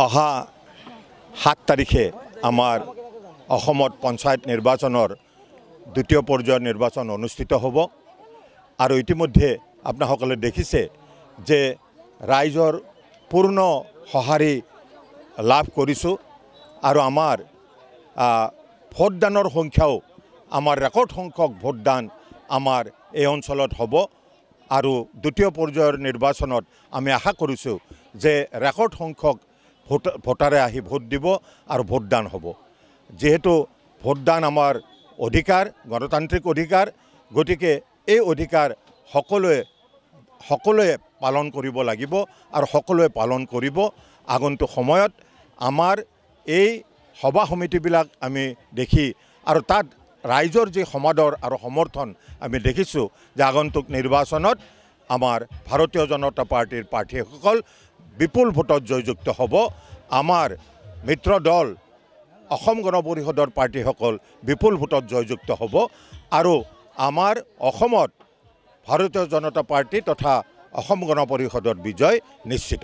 অহা 7 তাৰিখে আমাৰ অসমত পঞ্চায়ত নিৰ্বাচনৰ দ্বিতীয় পৰ্যায়ৰ নিৰ্বাচন অনুষ্ঠিত হ'ব আৰু ইতিমধ্যে আপোনাসকলে দেখিছে যে ৰাইজৰ পূৰ্ণ সঁহাৰি লাভ কৰিছোঁ আৰু আমাৰ ভোটদানৰ সংখ্যাও আমাৰ ৰেকৰ্ড সংখ্যক ভোটদান আমাৰ এই অঞ্চলত হ'ব আৰু দ্বিতীয় পৰ্যায়ৰ নিৰ্বাচনত আমি আশা কৰিছোঁ যে ৰেকৰ্ড সংখ্যক ভোটাৰে আহি ভোট দিব আৰু ভোটদান হ'ব যেহেতু ভোটদান আমাৰ অধিকাৰ গণতান্ত্ৰিক অধিকাৰ গতিকে এই অধিকাৰ সকলোৱে পালন কৰিব লাগিব আৰু সকলোৱে পালন কৰিব আগন্তুক সময়ত আমাৰ এই সভা সমিতিবিলাক আমি দেখি আৰু তাত ৰাইজৰ যি সমাদৰ আৰু সমৰ্থন আমি দেখিছোঁ যে আগন্তুক নিৰ্বাচনত আমাৰ ভাৰতীয় জনতা পাৰ্টিৰ প্ৰাৰ্থীসকল বিপুল ভোটত জয়যুক্ত হ'ব আমাৰ মিত্ৰ দল অসম গণ পৰিষদৰ প্ৰাৰ্থীসকল বিপুল ভোটত জয়যুক্ত হ'ব আৰু আমাৰ অসমত ভাৰতীয় জনতা পাৰ্টি তথা অসম গণ পৰিষদৰ বিজয় নিশ্চিত